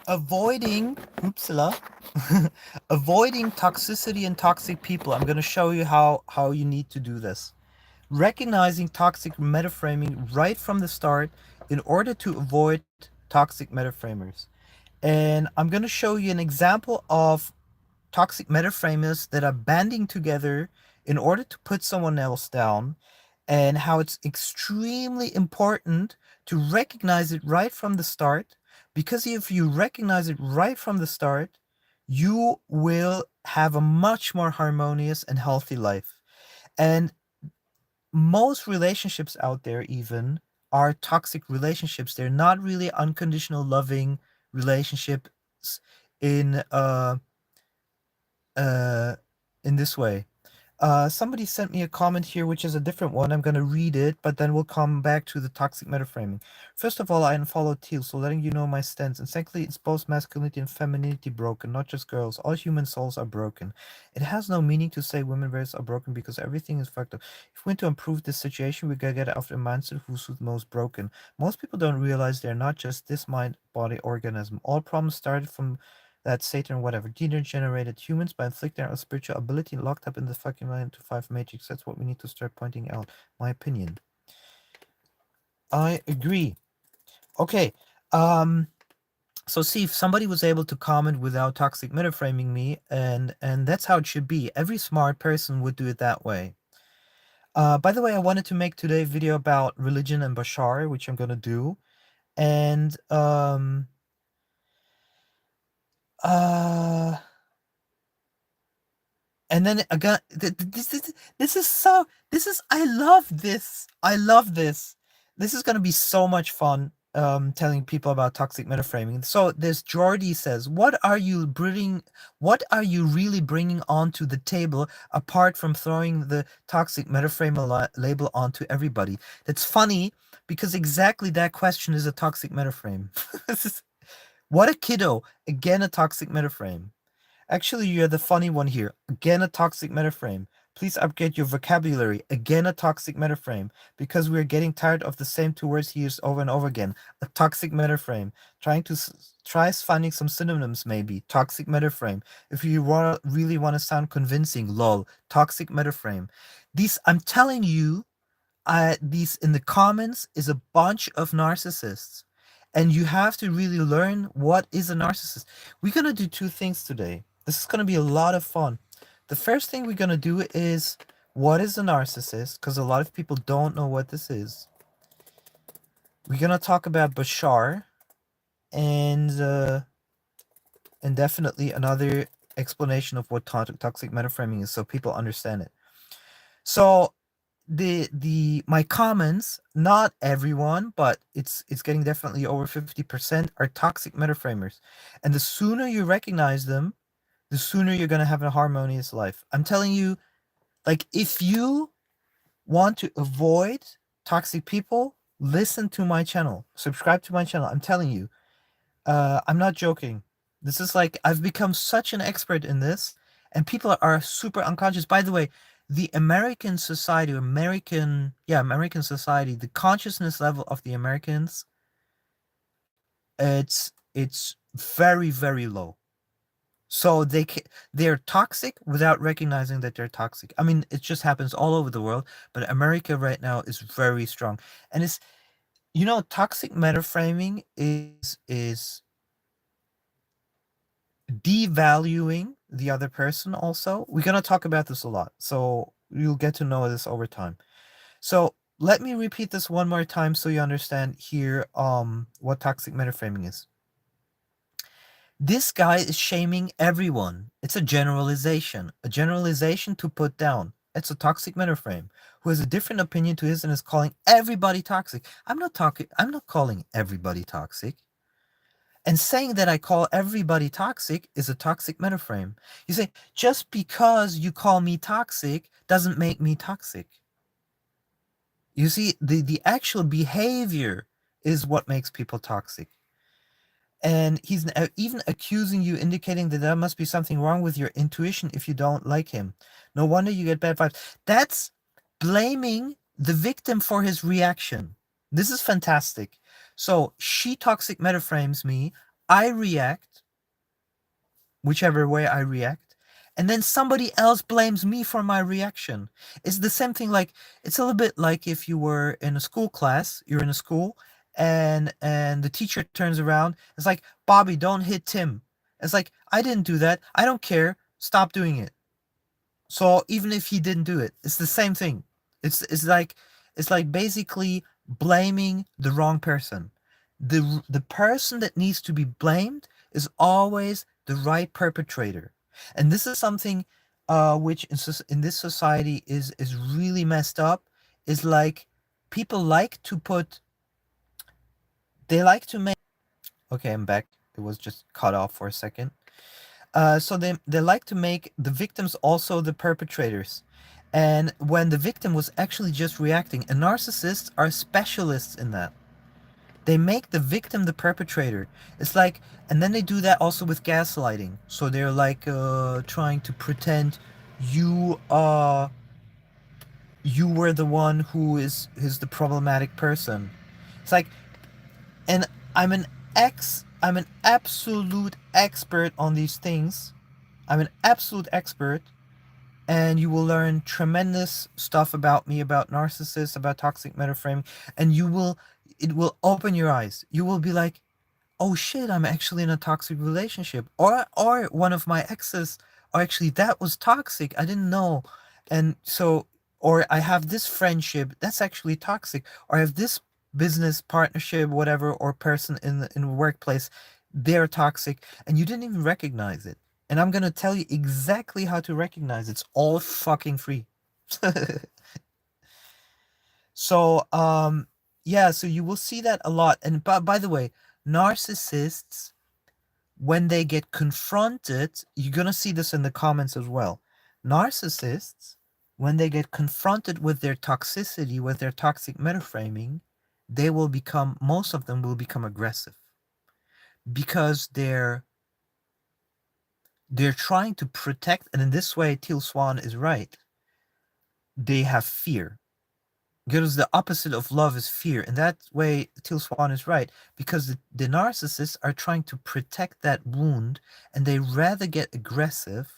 avoiding, oopsala, avoiding toxicity and toxic people. I'm going to show you how you need to do this. Recognizing toxic metaframing right from the start in order to avoid toxic metaframers. And I'm going to show you an example of toxic metaframers that are banding together in order to put someone else down, and how it's extremely important to recognize it right from the start, because if you recognize it right from the start, you will have a much more harmonious and healthy life. And most relationships out there even are toxic relationships. They're not really unconditional loving relationships in uh uh in this way. Somebody sent me a comment here, which is a different one. I'm going to read it, but then we'll come back to the toxic metaframing. First of all, I unfollowed Teal, so letting you know my stance. And secondly, it's both masculinity and femininity broken, not just girls. All human souls are broken. It has no meaning to say women race are broken because everything is fucked up. If we want to improve this situation, we gotta get out of the mindset who's the most broken. Most people don't realize they're not just this mind-body organism. All problems started from that Satan or whatever degenerated humans by inflicting our spiritual ability locked up in the fucking 9 to 5 matrix. That's what we need to start pointing out. My opinion. I agree. Okay. So see, if somebody was able to comment without toxic metaframing me, and that's how it should be. Every smart person would do it that way. By the way, I wanted to make today a video about religion and Bashar, which I'm gonna do. And uh and then again, this is so, this is, I love this. I love this. This is going to be so much fun, telling people about toxic metaframing. So this Jordy says, what are you really bringing onto the table apart from throwing the toxic metaframe label onto everybody? That's funny, because exactly that question is a toxic metaframe. What a kiddo. Again, a toxic metaframe. Actually, you're the funny one here. Again, a toxic metaframe. Please upgrade your vocabulary. Again, a toxic metaframe. Because we're getting tired of the same two words he used over and over again. A toxic metaframe. Try finding some synonyms, maybe. Toxic metaframe. If you really want to sound convincing, lol. Toxic metaframe. I'm telling you, these in the comments is a bunch of narcissists. And you have to really learn what is a narcissist. We're going to do two things today. This is going to be a lot of fun. The first thing we're going to do is, what is a narcissist? Because a lot of people don't know what this is. We're going to talk about Bashar, and definitely another explanation of what toxic metaframing is, so people understand it. So my comments, not everyone, but it's getting definitely over 50%, are toxic metaframers. And the sooner you recognize them, the sooner you're going to have a harmonious life. I'm telling you, like, if you want to avoid toxic people, listen to my channel, subscribe to my channel. I'm telling you, I'm not joking. This is like, I've become such an expert in this, and people are super unconscious. By the way, the American society, American society, the consciousness level of the Americans, it's very, very low. So they're toxic without recognizing that they're toxic. I mean, it just happens all over the world, but America right now is very strong. And it's, toxic metaframing is devaluing the other person also. We're going to talk about this a lot, so you'll get to know this over time. So let me repeat this one more time so you understand here what toxic metaframing is. This guy is shaming everyone. It's a generalization to put down. It's a toxic metaframe who has a different opinion to his and is calling everybody toxic. I'm not calling everybody toxic. And saying that I call everybody toxic is a toxic metaframe. You say, just because you call me toxic doesn't make me toxic. You see, the actual behavior is what makes people toxic. And he's even accusing you, indicating that there must be something wrong with your intuition if you don't like him. No wonder you get bad vibes. That's blaming the victim for his reaction. This is fantastic. So she toxic metaframes me. I react whichever way I react, and then somebody else blames me for my reaction. It's the same thing. Like, it's a little bit like if you were in a school class, you're in a school, and the teacher turns around. It's like, Bobby, don't hit Tim. It's like, I didn't do that. I don't care. Stop doing it. So even if he didn't do it, it's the same thing. It's like basically blaming the wrong person. The person that needs to be blamed is always the right perpetrator. And this is something which in this society is really messed up. Is like, people like to put they like to make. Okay, I'm back. It was just cut off for a second. So they like to make the victims also the perpetrators. And when the victim was actually just reacting, and narcissists are specialists in that. They make the victim the perpetrator. It's like, and then they do that also with gaslighting. So they're like trying to pretend you you were the one who is the problematic person. It's like, and I'm an absolute expert on these things. I'm an absolute expert, and you will learn tremendous stuff about me, about narcissists, about toxic metaframing, and it will open your eyes. You will be like, oh shit, I'm actually in a toxic relationship, or one of my exes, or actually that was toxic, I didn't know. And so, or I have this friendship that's actually toxic, or I have this business partnership, whatever, or person in the workplace, they're toxic, and you didn't even recognize it. And I'm gonna tell you exactly how to recognize it's all fucking free. So yeah, so you will see that a lot. And by the way, narcissists, when they get confronted, you're going to see this in the comments as well. Narcissists, when they get confronted with their toxicity, with their toxic metaframing, most of them will become aggressive because they're trying to protect, and in this way, Teal Swan is right. They have fear. Because the opposite of love is fear. In that way, Teal Swan is right. Because the narcissists are trying to protect that wound, and they rather get aggressive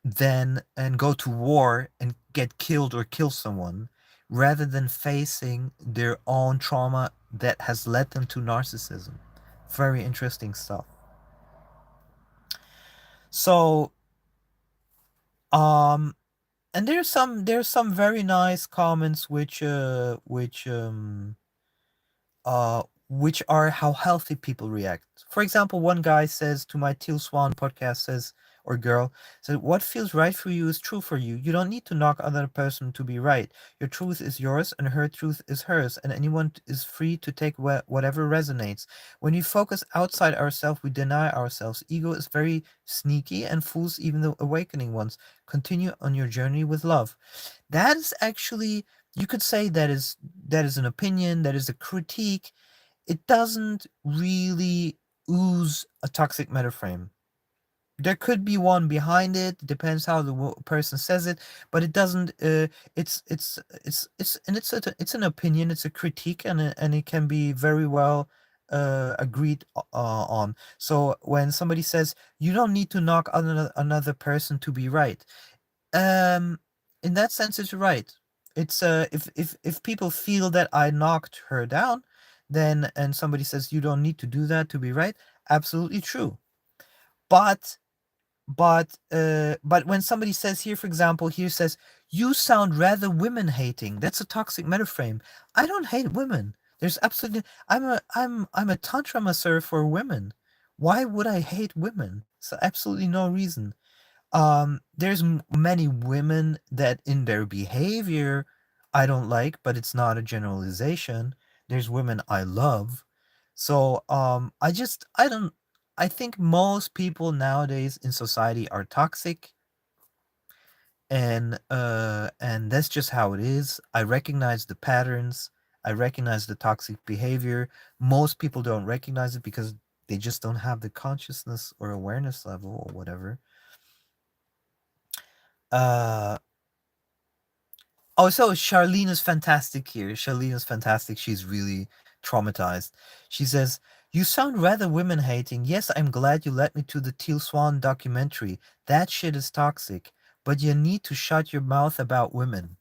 than and go to war and get killed or kill someone, rather than facing their own trauma that has led them to narcissism. Very interesting stuff. So, um, and there's some very nice comments which are how healthy people react. For example, one guy says to my Teal Swan podcast, says, or girl, said, what feels right for you is true for you. You don't need to knock another person to be right. Your truth is yours and her truth is hers, and anyone is free to take whatever resonates. When we focus outside ourselves, we deny ourselves. Ego is very sneaky and fools even the awakening ones. Continue on your journey with love. That is actually, you could say that is an opinion, that is a critique. It doesn't really ooze a toxic metaframe. There could be one behind it, depends how the person says it, but it doesn't. It's an opinion, it's a critique, and it can be very well agreed on. So when somebody says you don't need to knock another person to be right, um, in that sense, it's right. It's if people feel that I knocked her down, then and somebody says you don't need to do that to be right, absolutely true. But but when somebody says here, for example, here says you sound rather women hating. That's a toxic metaframe. I don't hate women. There's absolutely I'm a tantra masseur for women. Why would I hate women? So absolutely no reason. There's many women that in their behavior I don't like, but it's not a generalization. There's women I love. So I don't I think most people nowadays in society are toxic, and that's just how it is. I recognize the patterns. I recognize the toxic behavior. Most people don't recognize it because they just don't have the consciousness or awareness level or whatever. Uh Oh, so Charlene is fantastic here. Charlene is fantastic. She's really traumatized. She says, You sound rather women hating. Yes, I'm glad you led me to the Teal Swan documentary. That shit is toxic. But you need to shut your mouth about women.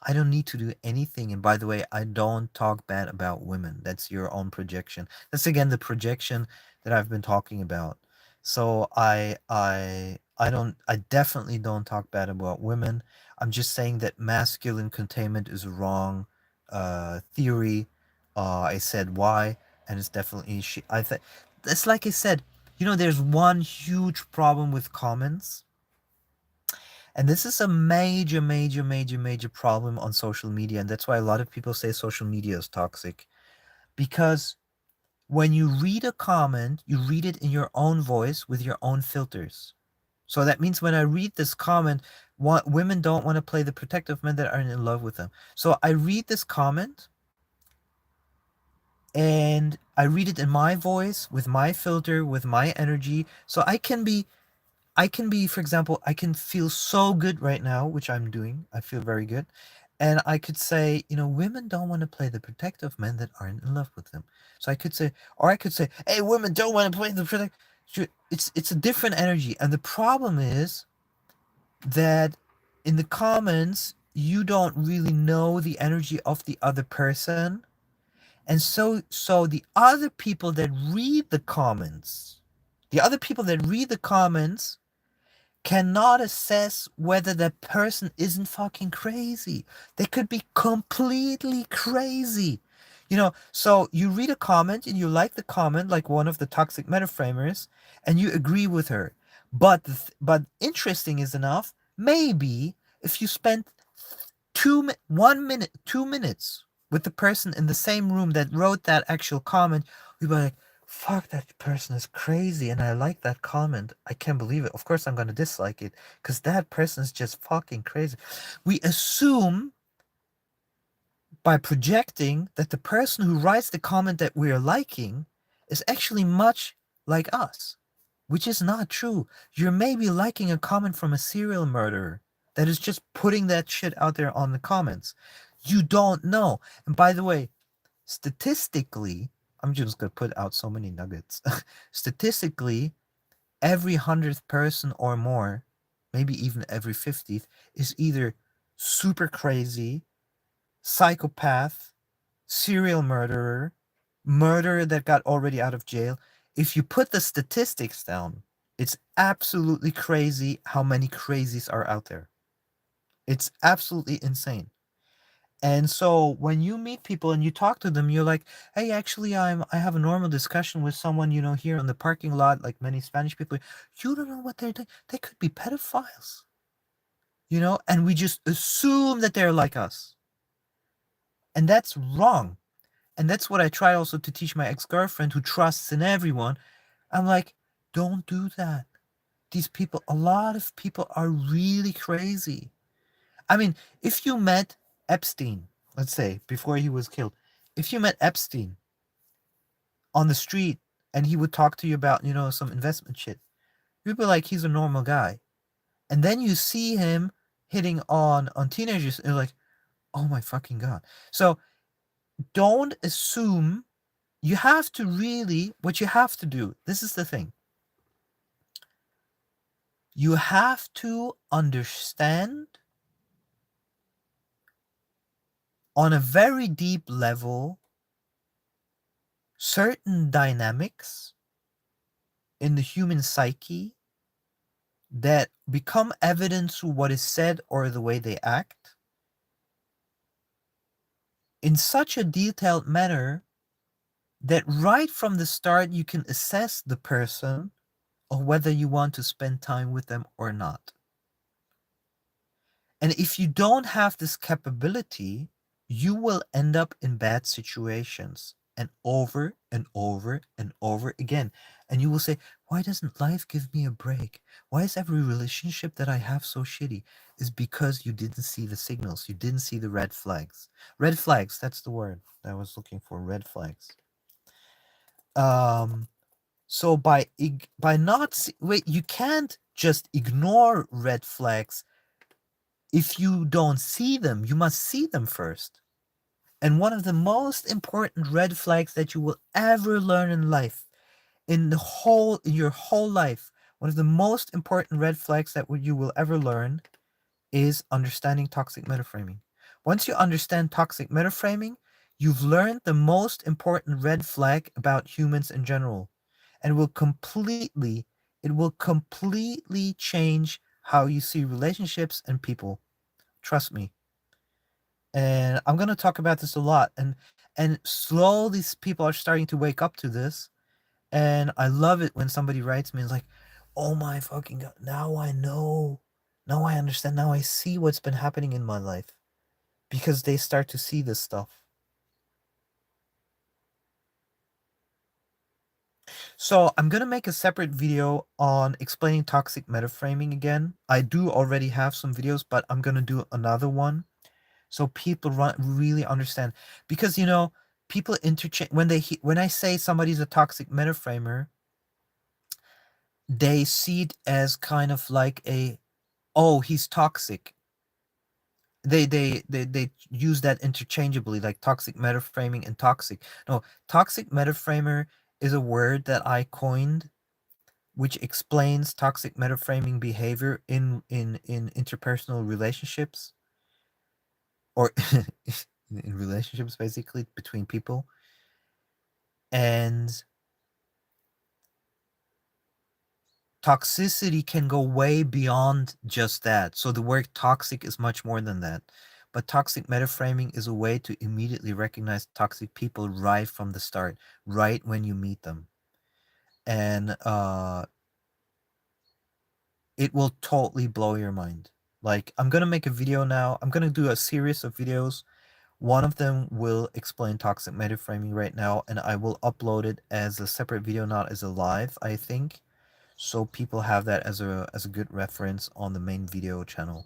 I don't need to do anything. And by the way, I don't talk bad about women. That's your own projection. That's again the projection that I've been talking about. So I definitely don't talk bad about women. I'm just saying that masculine containment is a wrong theory. I said why, and it's definitely I think it's like I said. There's one huge problem with comments, and this is a major, major, major, major problem on social media. And that's why a lot of people say social media is toxic. Because when you read a comment, you read it in your own voice with your own filters. So that means when I read this comment, women don't want to play the protective men that are in love with them. So I read this comment and I read it in my voice, with my filter, with my energy. So I can be, for example, I can feel so good right now, which I'm doing. I feel very good. And I could say, women don't want to play the protective men that aren't in love with them. So I could say, or I could say, hey, women don't want to play the protect. It's a different energy. And the problem is that in the comments, you don't really know the energy of the other person. And so the other people that read the comments, cannot assess whether that person isn't fucking crazy. They could be completely crazy. So you read a comment and you like the comment, like one of the toxic metaframers, and you agree with her. But interesting is enough, maybe if you spent 1 minute, 2 minutes with the person in the same room that wrote that actual comment, you'd be like, fuck, that person is crazy and I like that comment. I can't believe it. Of course I'm gonna dislike it because that person is just fucking crazy. We assume by projecting that the person who writes the comment that we are liking is actually much like us, which is not true. You're maybe liking a comment from a serial murderer that is just putting that shit out there on the comments. You don't know. And by the way, statistically, I'm just going to put out so many nuggets. Statistically, every 100th person or more, maybe even every 50th, is either super crazy, psychopath, serial murderer that got already out of jail. If you put the statistics down, it's absolutely crazy how many crazies are out there. It's absolutely insane. And so when you meet people and you talk to them, you're like, hey, actually, I have a normal discussion with someone, here in the parking lot, like many Spanish people. You don't know what they're doing. They could be pedophiles, and we just assume that they're like us. And that's wrong. And that's what I try also to teach my ex-girlfriend who trusts in everyone. I'm like, don't do that. A lot of people are really crazy. I mean, if you met Epstein, let's say, before he was killed, if you met Epstein on the street and he would talk to you about, some investment shit, you'd be like, he's a normal guy. And then you see him hitting on teenagers, and you're like, oh my fucking God. So don't assume. You have to really, what you have to do, this is the thing. You have to understand on a very deep level certain dynamics in the human psyche that become evident through what is said or the way they act in such a detailed manner that right from the start you can assess the person or whether you want to spend time with them or not. And if you don't have this capability, you will end up in bad situations and over and over and over again. And you will say, why doesn't life give me a break? Why is every relationship that I have so shitty? Is because you didn't see the signals. You didn't see the red flags. Red flags, that's the word I was looking for, red flags. So by not wait, you can't just ignore red flags if you don't see them. You must see them first. And one of the most important red flags that you will ever learn in life, in your whole life, one of the most important red flags that you will ever learn is understanding toxic metaframing. Once you understand toxic metaframing, you've learned the most important red flag about humans in general, and it will completely change how you see relationships and people. Trust me. And I'm gonna talk about this a lot, and slowly people are starting to wake up to this, and I love it when somebody writes me and is like, "Oh my fucking god! Now I know, now I understand, now I see what's been happening in my life," because they start to see this stuff. So I'm gonna make a separate video on explaining toxic metaframing again. I do already have some videos, but I'm gonna do another one so people really understand, because people interchange when I say somebody's a toxic metaframer, they see it as kind of like a, oh, he's toxic. They use that interchangeably, like toxic metaframing and toxic. No, toxic metaframer is a word that I coined, which explains toxic metaframing behavior in interpersonal relationships, or in relationships basically between people. And toxicity can go way beyond just that. So the word toxic is much more than that. But toxic metaframing is a way to immediately recognize toxic people right from the start, right when you meet them. And it will totally blow your mind. Like, I'm going to make a video now. I'm going to do a series of videos. One of them will explain toxic metaframing right now, and I will upload it as a separate video, not as a live, I think, so people have that as a good reference on the main video channel.